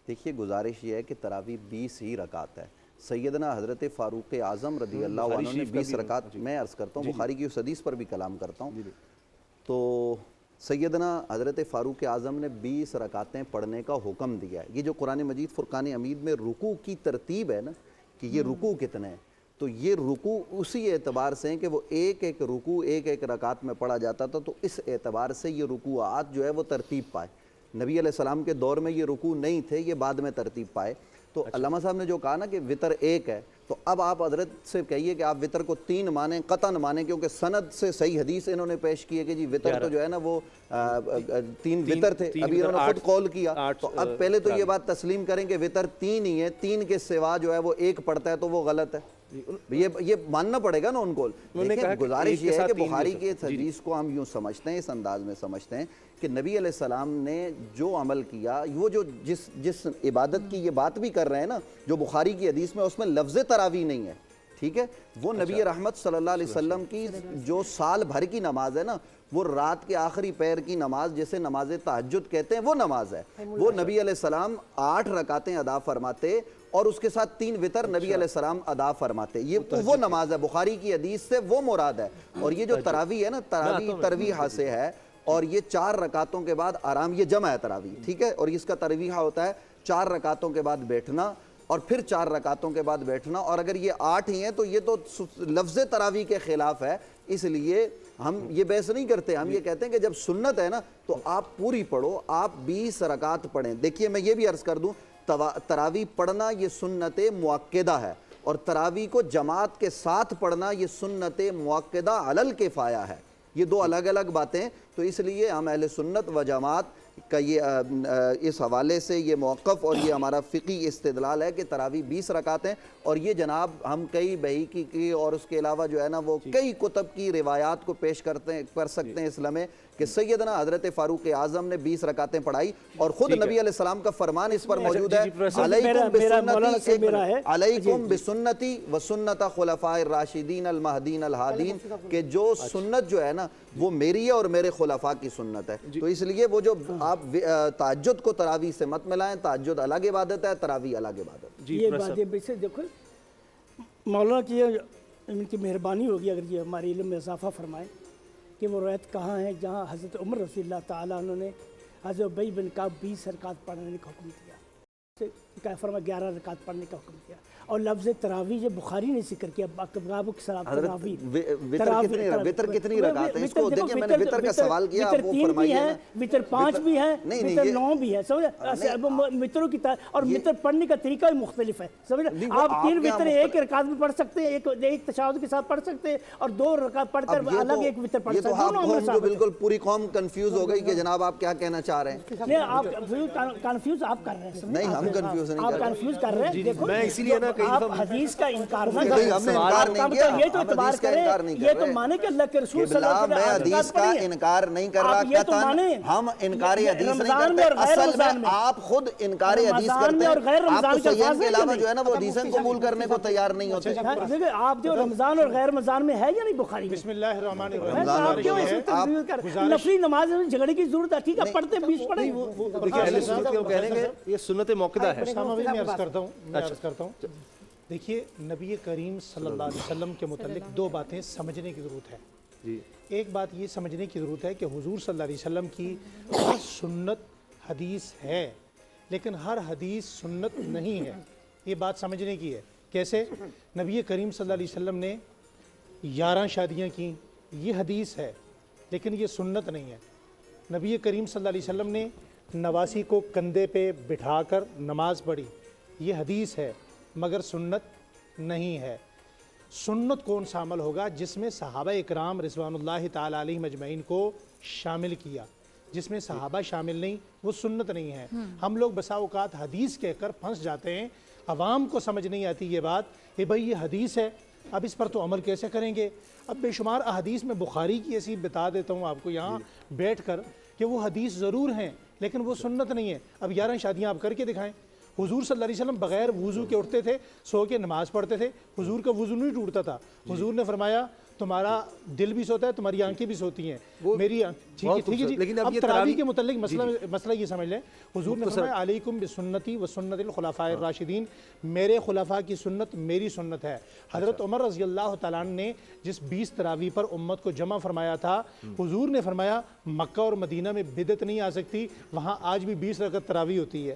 دیکھیے گزارش یہ ہے کہ تراویح 20 ہی رکعت ہے. سیدنا حضرت فاروق اعظم رضی اللہ عنہ نے 20 رکعت, میں عرض کرتا ہوں بخاری کی اس حدیث پر بھی کلام کرتا ہوں, تو سیدنا حضرت فاروق اعظم نے 20 رکعتیں پڑھنے کا حکم دیا ہے. یہ جو قرآن مجید فرقان حمید میں رکوع کی ترتیب ہے نا کہ یہ رکوع کتنے ہیں, تو یہ رکوع اسی اعتبار سے ہیں کہ وہ ایک ایک رکوع ایک رکعت میں پڑھا جاتا تھا, تو اس اعتبار سے یہ رکوعات جو ہے وہ ترتیب پائے. نبی علیہ السلام کے دور میں یہ رکوع نہیں تھے, یہ بعد میں ترتیب پائے. تو علامہ صاحب نے جو کہا نا کہ وتر 1 ہے, تو اب آپ حضرت سے کہیے کہ آپ وتر کو 3 مانیں, قطعاً مانیں, کیونکہ سند سے صحیح حدیث انہوں نے پیش کی ہے کہ جی وتر تو جو ہے نا وہ 3 وتر تھے. ابھی انہوں نے خود قول کیا, تو اب پہلے تو یہ بات تسلیم کریں کہ وتر 3 ہی ہے, 3 کے سوا جو ہے وہ 1 پڑھتا ہے تو وہ غلط ہے. یہ ماننا پڑے گا نا ان کو. گزارش یہ ہے کہ بخاری کی اس حدیث کو ہم یوں سمجھتے ہیں, اس انداز میں سمجھتے ہیں کہ نبی علیہ السلام نے جو عمل کیا, وہ جو جس عبادت کی یہ بات بھی کر رہے ہیں نا, جو بخاری کی حدیث میں اس میں لفظ تراویح نہیں ہے, ٹھیک ہے, وہ نبی رحمت صلی اللہ علیہ وسلم کی جو سال بھر کی نماز ہے نا, وہ رات کے آخری پہر کی نماز جسے نماز تہجد کہتے ہیں, وہ نماز ہے. وہ نبی علیہ السلام 8 رکعتیں ادا فرماتے اور اس کے ساتھ 3 وتر نبی علیہ السلام ادا فرماتے. یہ وہ نماز ہے, بخاری کی حدیث سے وہ مراد ہے. اور یہ جو تراویح ہے نا, تراویح ترویحہ سے ہے, اور یہ 4 رکعتوں کے بعد آرام, یہ جمع ہے تراویح, ٹھیک ہے, اور اس کا ترویحہ ہوتا ہے 4 رکعتوں کے بعد بیٹھنا اور پھر 4 رکعتوں کے بعد بیٹھنا. اور اگر یہ 8 ہی ہیں تو یہ تو لفظ تراویح کے خلاف ہے, اس لیے ہم یہ بحث نہیں کرتے. ہم یہ کہتے ہیں کہ جب سنت ہے نا تو آپ پوری پڑھو, آپ 20 رکعت پڑھیں. دیکھیے میں یہ بھی عرض کر دوں, تراویح پڑھنا یہ سنت مؤکدہ ہے, اور تراویح کو جماعت کے ساتھ پڑھنا یہ سنت مؤکدہ علی الکفایہ ہے. یہ دو الگ الگ باتیں. تو اس لیے ہم اہل سنت و جماعت کا یہ اس حوالے سے یہ موقف اور یہ ہمارا فقی استدلال ہے کہ تراویح 20 رکعت ہیں. اور یہ جناب ہم کئی بحیقی کی اور اس کے علاوہ جو ہے نا وہ کئی کتب کی روایات کو پیش کر سکتے ہیں اس لمحے کہ سیدنا حضرت فاروق اعظم نے 20 رکعتیں پڑھائی اور خود نبی علیہ السلام کا فرمان اس پر موجود ہے, علیکم بسنتی و سنت خلفاء الراشدین المہدین الہادین, کہ جو سنت جو ہے نا وہ میری ہے اور میرے خلفاء کی سنت ہے. تو اس لیے وہ جو آپ تہجد کو تراویح سے مت ملائیں, تہجد الگ عبادت ہے, تراویح الگ عبادت. یہ باتیں ویسے دیکھو مولانا کی ان کی مہربانی ہوگی اگر یہ ہمارے علم میں اضافہ فرمائیں کہ وہ روایت کہاں ہے جہاں حضرت عمر رضی اللہ تعالیٰ عنہ نے حضرت ابی بن کعب 20 رکعت پڑھنے کا حکم دیا, فرما 11 رکعت پڑھنے کا حکم دیا. اور لفظ تراویح جو بخاری نے ذکر کیا باب تراویح, وتر کتنی رکعت ہیں اس کو دیکھیں, میں نے وتر کا سوال کیا, وتر 3 بھی ہے, وتر 5 بھی ہے, وتر 9 بھی ہے, سمجھے وتروں کی اور وتر پڑھنے کا طریقہ بھی مختلف ہے, سمجھے آپ 3 وتر ایک رکعت میں پڑھ سکتے ہیں, ایک تشہد کے ساتھ پڑھ سکتے ہیں اور 2 رکعت پڑھ کر الگ ایک وتر پڑھ سکتے ہیں. یہ تو بالکل پوری قوم کنفیوز ہو گئی کہ جناب آپ کیا کہنا چاہ رہے ہیں. نہیں آپ کنفیوز آپ کر رہے ہیں, نہیں ہم کنفیوز نہیں کر رہے, کنفیوز کر رہے ہیں. دیکھو میں اسی لیے نا آپ حدیث کا انکار نہ کریں, یہ تو اعتبار کریں, یہ تو مانے کہ اللہ کے رسول صلی اللہ علیہ وسلم میں حدیث کا انکار نہیں کر رہا, ہم انکار حدیث نہیں کرتے, اصل میں آپ خود انکار حدیث کرتے ہیں, آپ تو صحیحین کے علاوہ جو ہے نا وہ حدیثیں قبول کرنے کو تیار نہیں ہوتے. آپ جو رمضان اور غیر رمضان میں ہے یا نہیں بخاری, بسم اللہ الرحمن الرحیم, نفلی نماز میں جھگڑے کی ضرورت ہے, ٹھیک ہے پڑھتے 20 پڑھیں. دیکھیں اہل سنت کے وہ کہہ رہے ہیں کہ یہ سنت موقدہ ہے. میں عرض کرتا ہوں, دیکھیے نبی کریم صلی اللہ علیہ وسلم کے متعلق 2 باتیں سمجھنے کی ضرورت ہے. ایک بات یہ سمجھنے کی ضرورت ہے کہ حضور صلی اللہ علیہ وسلم کی ہر سنت حدیث ہے لیکن ہر حدیث سنت نہیں ہے. یہ بات سمجھنے کی ہے. کیسے؟ نبی کریم صلی اللہ علیہ وسلم نے 11 شادیاں کی, یہ حدیث ہے لیکن یہ سنت نہیں ہے. نبی کریم صلی اللہ علیہ وسلم نے نواسی کو کندھے پہ بٹھا کر نماز پڑھی, یہ حدیث ہے مگر سنت نہیں ہے. سنت کون سا عمل ہوگا جس میں صحابہ اکرام رضوان اللہ تعالیٰ علیہ مجمعین کو شامل کیا, جس میں صحابہ شامل نہیں وہ سنت نہیں ہے. ہم لوگ بسا اوقات حدیث کہہ کر پھنس جاتے ہیں, عوام کو سمجھ نہیں آتی یہ بات کہ بھائی یہ حدیث ہے, اب اس پر تو عمل کیسے کریں گے. اب بے شمار احادیث میں بخاری کی ایسی بتا دیتا ہوں آپ کو یہاں بیٹھ کر کہ وہ حدیث ضرور ہیں لیکن وہ سنت نہیں ہے. اب 11 شادیاں آپ کر کے دکھائیں. حضور صلی اللہ علیہ وسلم بغیر وضو کے اٹھتے تھے, سو کے نماز پڑھتے تھے, حضور کا وضو نہیں ٹوٹتا تھا. حضور نے فرمایا تمہارا دل بھی سوتا ہے, تمہاری آنکھیں بھی سوتی ہیں, میری ٹھیک ہے جی. لیکن اب تراویح کے متعلق مسئلہ یہ سمجھ لیں, حضور نے فرمایا علیکم بسنتی و سنت الخلفاء الراشدین, میرے خلفاء کی سنت میری سنت ہے. حضرت عمر رضی اللہ تعالیٰ نے جس 20 تراویح پر امت کو جمع فرمایا تھا, حضور نے فرمایا مکہ اور مدینہ میں بدعت نہیں آ سکتی, وہاں آج بھی 20 رکعت تراویح ہوتی ہے.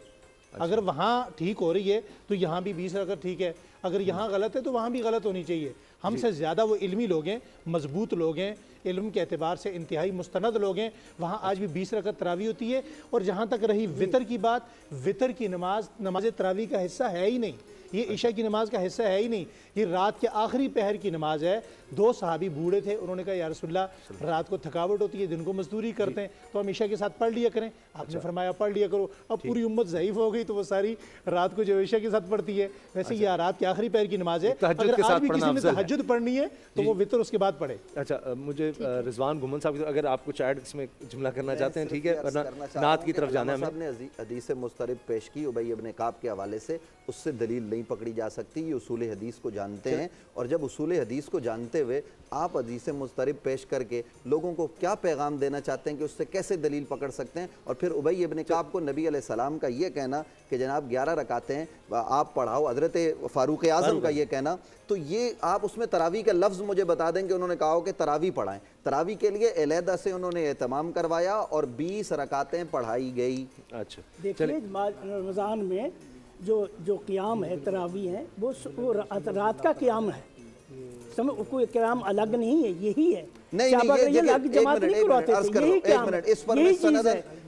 اگر وہاں ٹھیک ہو رہی ہے تو یہاں بھی 20 رکعت ٹھیک ہے, اگر یہاں غلط ہے تو وہاں بھی غلط ہونی چاہیے. ہم سے زیادہ وہ علمی لوگ ہیں, مضبوط لوگ ہیں, علم کے اعتبار سے انتہائی مستند لوگ ہیں, وہاں آج بھی 20 رکعت تراویح ہوتی ہے. اور جہاں تک رہی وتر کی بات, وتر کی نماز تراویح کا حصہ ہے ہی نہیں, یہ عشاء کی نماز کا حصہ ہے ہی نہیں, یہ رات کے آخری پہر کی نماز ہے. 2 صحابی بوڑھے تھے, انہوں نے کہا یا رسول اللہ رات کو تھکاوٹ ہوتی ہے, دن کو مزدوری کرتے ہیں, تو ہم عشاء کے ساتھ پڑھ لیا کریں. آپ نے فرمایا پڑھ لیا کرو. اب پوری امت ضعیف ہو گئی تو وہ ساری رات کو جو عشاء کے ساتھ پڑھتی ہے. ویسے یہ رات کے آخری پہر کی نماز ہے, اگر آج بھی کسی نے تہجد پڑھنی ہے تو وہ وتر اس کے بعد پڑھے. اچھا مجھے رضوان گھمن صاحب اگر آپ کچھ ایڈ اس میں جملہ کرنا چاہتے ہیں ٹھیک ہے, ورنہ نعت کی طرف جانا ہے. صاحب نے حدیث مضطرب پیش کی ابی ابن کعب کے حوالے سے, اس سے دلیل نہیں پکڑی جا سکتی. یہ اصول حدیث کو جانتے ہیں, اور جب اصول حدیث کو جانتے ہوئے آپ حدیث مضطرب پیش کر کے لوگوں کو کیا پیغام دینا چاہتے ہیں کہ اس سے کیسے دلیل پکڑ سکتے ہیں. اور پھر ابی ابن کعب کو نبی علیہ السلام کا یہ کہنا کہ جناب 11 رکعتیں آپ پڑھاؤ, حضرت فاروق اعظم کا یہ کہنا, تو یہ آپ اس میں تراویح کا لفظ مجھے بتا دیں کہ انہوں نے کہا ہو کہ تراویح پڑھائیں. تراویح کے لیے علیحدہ سے انہوں نے اہتمام کروایا اور 20 رکعتیں پڑھائی گئی. اچھا دیکھیے رمضان میں جو قیام ہے تراویح ہے وہ رات کا قیام ہے, کوئی قیام الگ نہیں ہے, یہی ہے. نہیں, اس پر میں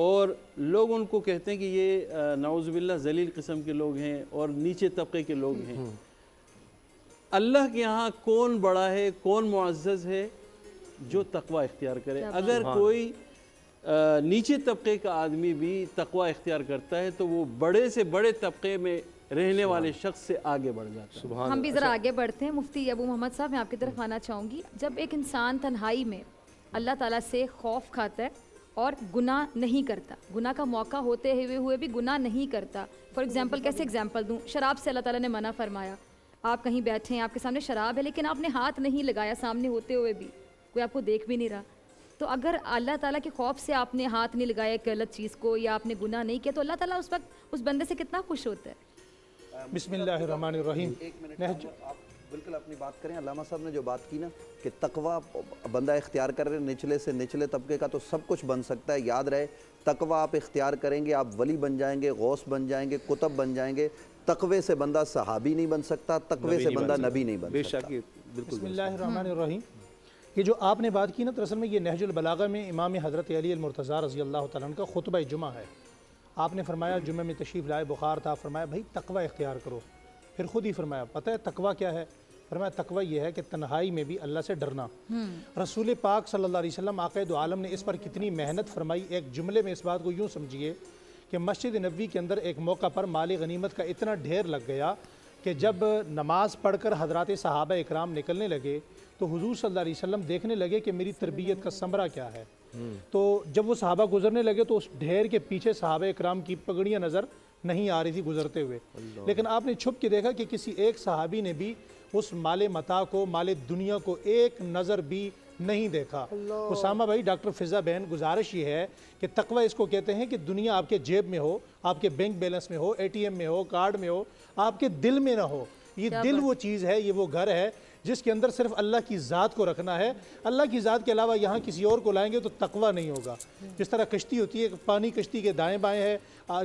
اور لوگ ان کو کہتے ہیں کہ یہ نعوذ باللہ ذلیل قسم کے لوگ ہیں اور نیچے طبقے کے لوگ ہیں۔ اللہ کے یہاں کون بڑا ہے، کون معزز ہے؟ جو تقوی اختیار کرے۔ اگر کوئی نیچے طبقے کا آدمی بھی تقوی اختیار کرتا ہے تو وہ بڑے سے بڑے طبقے میں رہنے والے شخص سے آگے بڑھ جاتا ہے۔ ہم بھی ذرا آگے بڑھتے ہیں۔ مفتی ابو محمد صاحب، میں آپ کی طرف آنا چاہوں گی۔ جب ایک انسان تنہائی میں اللہ تعالیٰ سے خوف کھاتا ہے اور گناہ نہیں کرتا، گناہ کا موقع ہوتے ہوئے بھی گناہ نہیں کرتا، فار ایگزامپل کیسے ایگزامپل دوں؟ شراب سے اللہ تعالیٰ نے منع فرمایا، آپ کہیں بیٹھے ہیں، آپ کے سامنے شراب ہے لیکن آپ نے ہاتھ نہیں لگایا سامنے ہوتے ہوئے بھی، کوئی آپ کو دیکھ بھی نہیں رہا، تو اگر اللہ تعالیٰ کے خوف سے آپ نے ہاتھ نہیں لگایا ایک غلط چیز کو یا آپ نے گناہ نہیں کیا تو اللہ تعالیٰ اس وقت اس بندے سے کتنا خوش ہوتا ہے؟ بسم اللہ الرحمن الرحیم۔ ایک منٹ آپ بالکل اپنی بات کریں۔ علامہ صاحب نے جو بات کی نا کہ تقوی بندہ اختیار کر رہے نچلے سے نچلے طبقے کا تو سب کچھ بن سکتا ہے، یاد رہے تقوی آپ اختیار کریں گے آپ ولی بن جائیں گے، غوث بن جائیں گے، کتب بن جائیں گے۔ تقوی سے بندہ صحابی نہیں بن سکتا، تقوی سے بندہ نبی نہیں بن سکتا۔ بسم اللہ الرحمن الرحیم۔ یہ جو آپ نے بات کی نا، دراصل میں یہ نہج البلاغہ میں امام حضرت علی المرتضیٰ رضی اللہ تعالیٰ عنہ کا خطبہ جمعہ ہے۔ آپ نے فرمایا، جمعہ میں تشریف لائے، بخار تھا، فرمایا بھائی تقوی اختیار کرو۔ پھر خود ہی فرمایا، پتہ ہے تقوی کیا ہے؟ فرمایا تقوی یہ ہے کہ تنہائی میں بھی اللہ سے ڈرنا۔ رسول پاک صلی اللہ علیہ وسلم آقا دو عالم نے اس پر کتنی محنت فرمائی۔ ایک جملے میں اس بات کو یوں سمجھیے کہ مسجد نبوی کے اندر ایک موقع پر مال غنیمت کا اتنا ڈھیر لگ گیا کہ جب نماز پڑھ کر حضرات صحابہ اکرام نکلنے لگے تو حضور صلی اللہ علیہ وسلم دیکھنے لگے کہ میری تربیت کا ثمرہ کیا ہے۔ تو جب وہ صحابہ گزرنے لگے تو اس ڈھیر کے پیچھے صحابہ اکرام کی پگڑیاں نظر نہیں آ رہی تھی گزرتے ہوئے، لیکن آپ نے چھپ کے دیکھا کہ کسی ایک صحابی نے بھی اس مال متاع کو، مال دنیا کو ایک نظر بھی نہیں دیکھا۔ اسامہ بھائی، ڈاکٹر فضا بہن، گزارش یہ ہے کہ تقوی اس کو کہتے ہیں کہ دنیا آپ کے جیب میں ہو، آپ کے بینک بیلنس میں ہو، اے ٹی ایم میں ہو، کارڈ میں ہو، آپ کے دل میں نہ ہو۔ یہ دل وہ چیز ہے، یہ وہ گھر ہے جس کے اندر صرف اللہ کی ذات کو رکھنا ہے۔ اللہ کی ذات کے علاوہ یہاں کسی اور کو لائیں گے تو تقوی نہیں ہوگا۔ جس طرح کشتی ہوتی ہے، پانی کشتی کے دائیں بائیں ہے،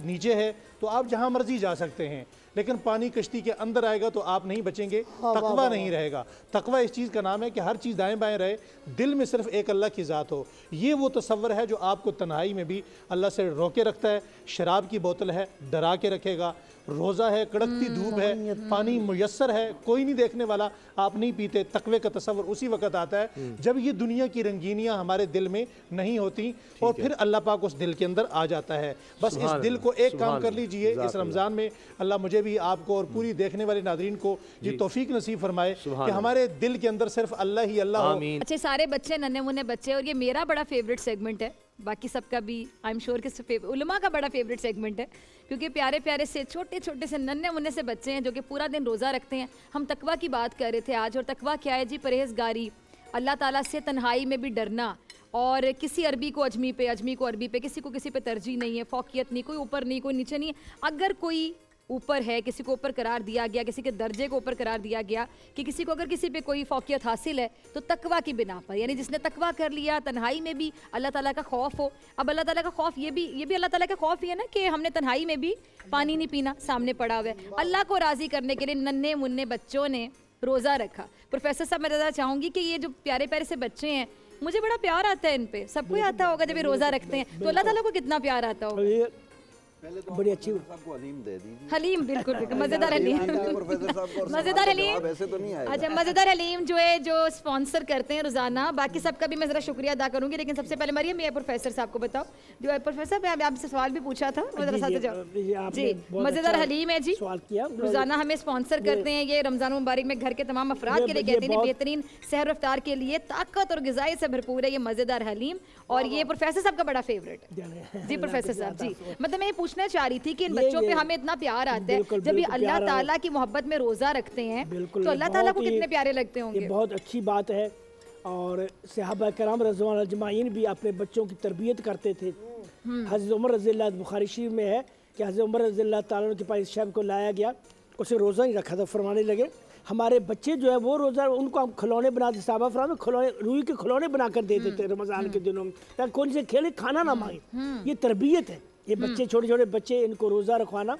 نیچے ہے، تو آپ جہاں مرضی جا سکتے ہیں، لیکن پانی کشتی کے اندر آئے گا تو آپ نہیں بچیں گے، تقوی نہیں رہے گا۔ تقوی اس چیز کا نام ہے کہ ہر چیز دائیں بائیں رہے، دل میں صرف ایک اللہ کی ذات ہو۔ یہ وہ تصور ہے جو آپ کو تنہائی میں بھی اللہ سے روکے رکھتا ہے۔ شراب کی بوتل ہے، ڈرا کے رکھے گا، روزہ ہے، کڑکتی دھوپ ہے، پانی میسر ہے، کوئی نہیں دیکھنے والا، آپ نہیں پیتے۔ تقوی کا تصور اسی وقت آتا ہے جب یہ دنیا کی رنگینیاں ہمارے دل میں نہیں ہوتی اور پھر اللہ پاک اس دل کے اندر آ جاتا ہے۔ بس اس دل کو ایک کام کر لیجئے اس رمضان میں، اللہ مجھے بھی، آپ کو اور پوری دیکھنے والے ناظرین کو یہ توفیق نصیب فرمائے کہ ہمارے دل کے اندر صرف اللہ ہی اللہ ہو۔ اچھے سارے بچے ننھے منھے بچے، اور یہ میرا بڑا فیوریٹ سیگمنٹ ہے، باقی سب کا بھی آئی ایم شیور کہ علماء کا بڑا فیوریٹ سیگمنٹ ہے، کیونکہ پیارے پیارے سے چھوٹے چھوٹے سے ننھے منھے سے بچے ہیں جو کہ پورا دن روزہ رکھتے ہیں۔ ہم تقویٰ کی بات کر رہے تھے آج، اور تقویٰ کیا ہے جی؟ پرہیزگاری، اللہ تعالیٰ سے تنہائی میں بھی ڈرنا، اور کسی عربی کو اجمی پہ، اجمی کو عربی پہ، کسی کو کسی پہ ترجیح نہیں ہے، فوقیت نہیں، کوئی اوپر نہیں، کوئی نیچے نہیں ہے۔ اگر کوئی اوپر ہے، کسی کو اوپر قرار دیا گیا، کسی کے درجے کو اوپر قرار دیا گیا کہ کسی کو اگر کسی پہ کوئی فوقیت حاصل ہے تو تقویٰ کی بنا پر، یعنی جس نے تقویٰ کر لیا، تنہائی میں بھی اللہ تعالیٰ کا خوف ہو۔ اب اللہ تعالیٰ کا خوف یہ بھی اللہ تعالیٰ کا خوف یہ ہے نا کہ ہم نے تنہائی میں بھی پانی نہیں پینا، سامنے پڑا ہوا ہے۔ اللہ کو راضی کرنے کے لیے ننھے منھے بچوں نے روزہ رکھا۔ پروفیسر صاحب، میں بتانا چاہوں گی کہ یہ جو پیارے پیارے سے بچے ہیں، مجھے بڑا پیار آتا ہے ان پہ، سب کو آتا ہوگا جب یہ روزہ رکھتے ہیں تو اللہ تعالیٰ کو کتنا پیار آتا ہوگا۔ بڑی اچھی حلیم دے دیجیے۔ حلیم، بالکل بالکل، مزیدار حلیم، مزیدار حلیم۔ اچھا، مزیدار حلیم جو ہے جو اسپانسر کرتے ہیں روزانہ، باقی سب کا بھی میں ذرا شکریہ ادا کروں گی، لیکن سب سے پہلے مریم، یہ پروفیسر صاحب کو بتاؤ، جو پروفیسر صاحب آپ سے سوال بھی پوچھا تھا، جی مزیدار حلیم ہے جی، روزانہ ہمیں اسپانسر کرتے ہیں، یہ رمضان مبارک میں گھر کے تمام افراد کے لیے کہتے ہیں بہترین سحر و افطار کے لیے طاقت اور غذائی سے بھرپور ہے یہ مزیدار حلیم، اور یہ پروفیسر صاحب کا بڑا فیوریٹ ہے جی۔ پروفیسر صاحب جی، مطلب میں یہ پوچھنا چاہ رہی تھی کہ ان بچوں پہ ہمیں اتنا پیار آتا ہے، جب یہ اللہ تعالیٰ کی محبت میں روزہ رکھتے ہیں تو اللہ تعالیٰ کو کتنے پیارے لگتے ہوں گے۔ یہ بہت اچھی بات ہے، اور صحابہ کرام رضوان اجمعین بھی اپنے بچوں کی تربیت کرتے تھے۔ حضرت عمر رضی اللہ، بخاری شریف میں ہے کہ حضرت عمر رضی اللہ تعالیٰ عنہ کے پاس اس شخص کو لایا گیا، اسے روزہ نہیں رکھا تھا، فرمانے لگے ہمارے بچے جو ہے وہ روزہ، ان کو ہم کھلونے بنا دیتے، صحابہ فرماتے کھلونے، روئی کے کھلونے بنا کر دیتے تھے رمضان کے دنوں میں، یا کون سے کھیلے کھانا نہ مانگے۔ یہ تربیت ہے، یہ بچے چھوٹے چھوٹے بچے، ان کو روزہ رکھوانا۔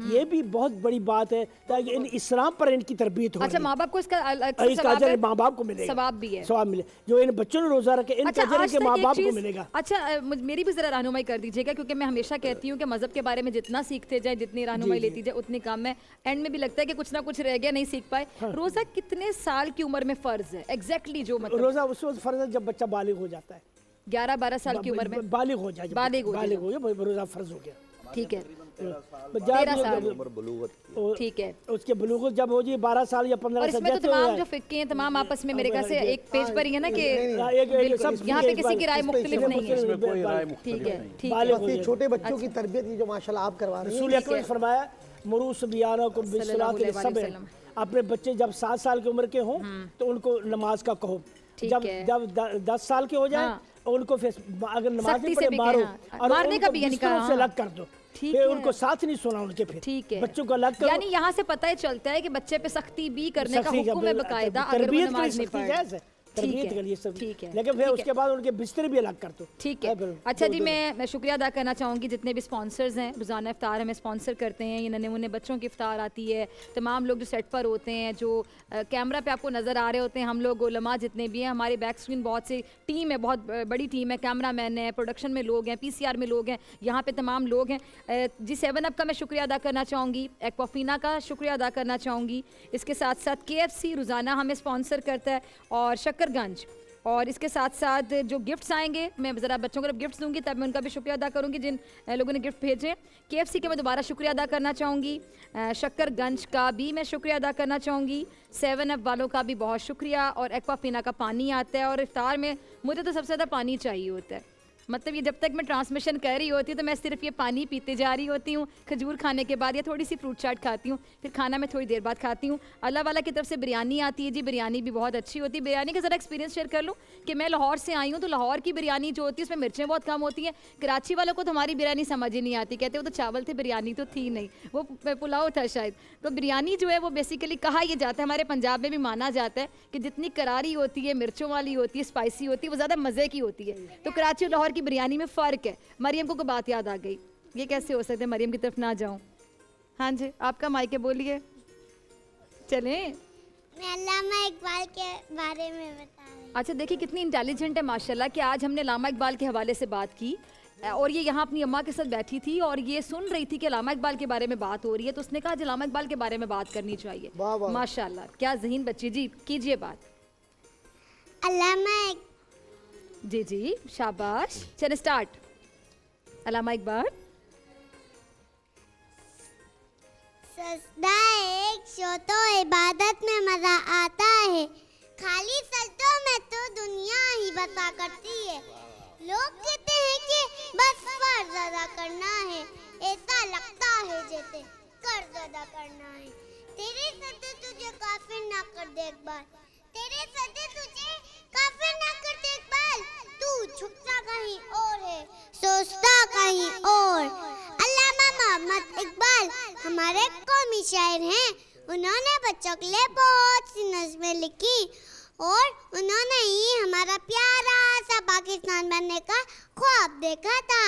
یہ بھی بہت بڑی بات ہے تاکہ اسلام پر ان کی تربیت ہو. اچھا ماں باپ کو اس کا اس کا اجر ماں باپ کو ملے گا, ثواب بھی ہے, ثواب ملے جو ان بچوں نے روزہ رکھے ان کا اجر ان کے ماں باپ کو ملے گا. اچھا میری بھی ذرا رہنمائی کر دیجیے گا, کیونکہ میں ہمیشہ کہتی ہوں کہ مذہب کے بارے میں جتنا سیکھتے جائیں, جتنی رہنمائی لیتی جائے اتنی کم ہے. اینڈ میں بھی لگتا ہے کہ کچھ نہ کچھ رہ گیا, نہیں سیکھ پائے. روزہ کتنے سال کی عمر میں فرض ہے ایگزیکٹلی؟ جو مطلب روزہ اس وقت فرض ہے جب بچہ بالغ ہو جاتا ہے, 11-12 سال کی عمر میں بالغ ہو جائے, بالغ ہو جائے روزہ فرض ہو گیا. ٹھیک ہے, 13 سال, بلوغت, ٹھیک ہے. اس کے بلوغت جب ہو جائے 12 سال یا 15 اور اس سال, میں تو تمام جو فقہ ہیں تمام آپس میں میرے خیال سے ایک پیج پر ہی ہے نا کہ یہاں پہ کسی کی رائے مختلف نہیں ہے. اس میں کوئی رائے مختلف ٹھیک ہے, نہیں. ٹھیک ہے. چھوٹے بچوں کی تربیت یہ جو ماشاءاللہ آپ کروا رہے ہیں, رسول اکرم نے فرمایا مرو صبیانکم بالصلاۃ للصبع, اپنے بچے جب 7 سال کی عمر کے ہوں تو ان کو نماز کا کہو, جب 10 سال کے ہو جائیں ان کو اگر نماز نہیں پڑھے مارو, اور مارنے کا بھی یعنی بستروں سے الگ کر دو, پھر ان کو ساتھ نہیں سونا ان کے, پھر ٹھیک ہے, بچوں کو الگ کرو. یعنی یہاں سے پتہ ہی چلتا ہے کہ بچے پہ سختی بھی کرنے کا حکم ہے باقاعدہ اگر وہ نماز نہیں پڑھے. تربیت کے لیے سب, ٹھیک ہے, لیکن پھر اس کے بعد ان کے بستر بھی الگ کر دو. ٹھیک ہے. اچھا جی, میں شکریہ ادا کرنا چاہوں گی جتنے بھی سپانسرز ہیں, روزانہ افطار ہمیں سپانسر کرتے ہیں, یہ ننھے منھے بچوں کی افطار آتی ہے, تمام لوگ جو سیٹ پر ہوتے ہیں, جو کیمرہ پہ آپ کو نظر آ رہے ہوتے ہیں, ہم لوگ علماء جتنے بھی ہیں, ہمارے بیک اسکرین بہت سی ٹیم ہے, بہت بڑی ٹیم ہے, کیمرہ مین ہے, پروڈکشن میں لوگ ہیں, PCR میں لوگ ہیں, یہاں پہ تمام لوگ ہیں. جی 7 اپ کا میں شکریہ ادا کرنا چاہوں گی, ایکوافینا کا شکریہ ادا کرنا چاہوں گی, اس کے ساتھ ساتھ KFC روزانہ ہمیں سپانسر کرتا ہے, اور شکر گنج, اور اس کے ساتھ ساتھ جو گفٹس آئیں گے میں ذرا بچوں کو جب گفٹس دوں گی تب میں ان کا بھی شکریہ ادا کروں گی جن لوگوں نے گفٹ بھیجے. KFC کے میں دوبارہ شکریہ ادا کرنا چاہوں گی, شکر گنج کا بھی میں شکریہ ادا کرنا چاہوں گی, 7 اپ والوں کا بھی بہت شکریہ, اور ایکوافینا کا پانی آتا ہے, اور افطار میں مجھے تو سب سے زیادہ پانی چاہیے ہوتا ہے. مطلب یہ جب تک میں ٹرانسمیشن کر رہی ہوتی ہوں تو میں صرف یہ پانی پیتے جا رہی ہوتی ہوں, کھجور کھانے کے بعد یا تھوڑی سی فروٹ چاٹ کھاتی ہوں, پھر کھانا میں تھوڑی دیر بعد کھاتی ہوں. اللہ والا کی طرف سے بریانی آتی ہے جی, بریانی بھی بہت اچھی ہوتی ہے. بریانی کا ذرا ایکسپیرینس شیئر کر لوں کہ میں لاہور سے آئی ہوں, تو لاہور کی بریانی جو ہوتی ہے اس میں مرچیں بہت کم ہوتی ہیں. کراچی والوں کو تو ہماری بریانی سمجھ ہی نہیں آتی, کہتے وہ تو چاول تھے, بریانی تو تھی نہیں, وہ پلاؤ تھا شاید. تو بریانی جو ہے وہ بیسیکلی کہا یہ جاتا ہے, ہمارے پنجاب میں بھی مانا جاتا ہے کہ جتنی کراری ہوتی ہے, مرچوں والی ہوتی ہے, اسپائسی ہوتی ہے, وہ زیادہ مزے کی ہوتی ہے. تو کراچی اور لاہور کی بریانی میں فرق ہے. مریم کو کوئی بات یاد آ گئی, یہ کیسے ہو سکتا ہے مریم کی طرف نہ جاؤں؟ ہاں جی آپ کا مائک ہے, بولیے. چلیں میں علامہ اقبال کے بارے میں بتا رہی ہوں. اچھا دیکھیے کتنی انٹیلیجنٹ ہے ماشاءاللہ کہ آج ہم نے علامہ اقبال کے حوالے سے بات کی, اور یہ یہاں اپنی اماں کے ساتھ بیٹھی تھی اور یہ سن رہی تھی کہ علامہ اقبال کے بارے میں بات ہو رہی ہے, تو اس نے کہا علامہ اقبال کے بارے میں بات کرنی چاہیے. ماشاءاللہ کیا ذہین بچی, جی کیجئے بات. علامہ جی شاباش, چلیں اسٹارٹ. علامہ اقبال. سجدہ ایک شو تو عبادت میں مزہ آتا ہے, خالی سجدوں میں تو دنیا ہی بسا کرتی ہے. لوگ کہتے ہیں کہ بس فرض ادا کرنا ہے, ایسا لگتا ہے جیسے قرض ادا کرنا ہے. تیرے سجدے تجھے کافر نہ کر دے اقبال, تیرے سجدے تجھے کافر نہ کر دے اقبال, تو چھپتا کہیں اور ہے سوچتا کہیں اور. علامہ محمد اقبال ہمارے قومی شاعر ہیں, انہوں نے بچوں کے لیے بہت سی نظمیں لکھی, اور انہوں نے ہی ہمارا پیارا سا پاکستان بننے کا خواب دیکھا تھا.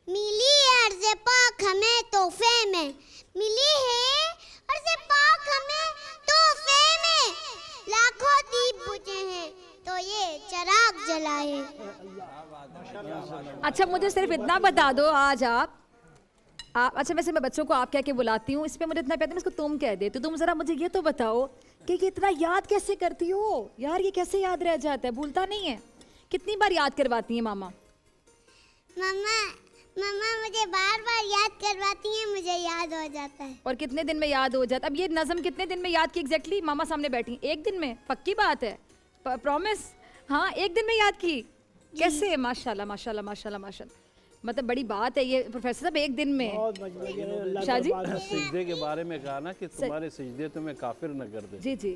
ملی ہے عرض پاک ہمیں تحفے میں, ملی ہے عرض پاک ہمیں تحفے میں, لاکھوں دیپ بجھے ہیں تو یہ چراغ جلائے. اچھا مجھے صرف اتنا بتا دو آج آپ اچھا ویسے میں بچوں کو آپ کہہ کے بلاتی ہوں, اس پہ مجھے اتنا پیار ہے میں اس کو تم کہہ دیتی ہوں. تم ذرا مجھے یہ تو بتاؤ کہ یہ اتنا یاد کیسے کرتی ہو یار, یہ کیسے یاد رہ جاتا ہے, بھولتا نہیں ہے؟ کتنی بار یاد کرواتی ہیں ماما؟ ماما مجھے بار بار یاد کرواتی ہیں, مجھے یاد ہو جاتا ہے. اور کتنے دن میں یاد ہو جاتا ہے؟ اب یہ نظم کتنے دن میں یاد کی ایگزیکٹلی؟ ماما سامنے بیٹھی, ایک دن میں؟ پکی بات ہے, پرومس؟ ہاں ایک دن میں یاد کی, کیسے؟ ماشاءاللہ ماشاءاللہ ماشاءاللہ ماشاءاللہ, مطلب بڑی بات ہے یہ پروفیسر صاحب, ایک دن میں. شاہ جی سجدے کے بارے میں کہا نا کہ تمہارے سجدے تمہیں کافر نہ کر دے, جی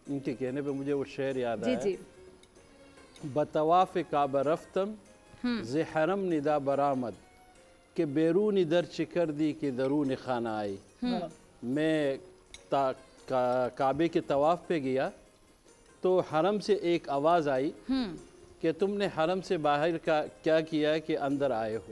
ان کے کہنے پہ مجھے وہ شعر یاد آیا. جی بطواف کعبہ رفتم ز حرم ندا برآمد, کہ بیرون در چکر دی کہ درون خانہ آئی. میں کعبے کے طواف پہ گیا تو حرم سے ایک آواز آئی کہ تم نے حرم سے باہر کا کیا کیا کہ اندر آئے ہو.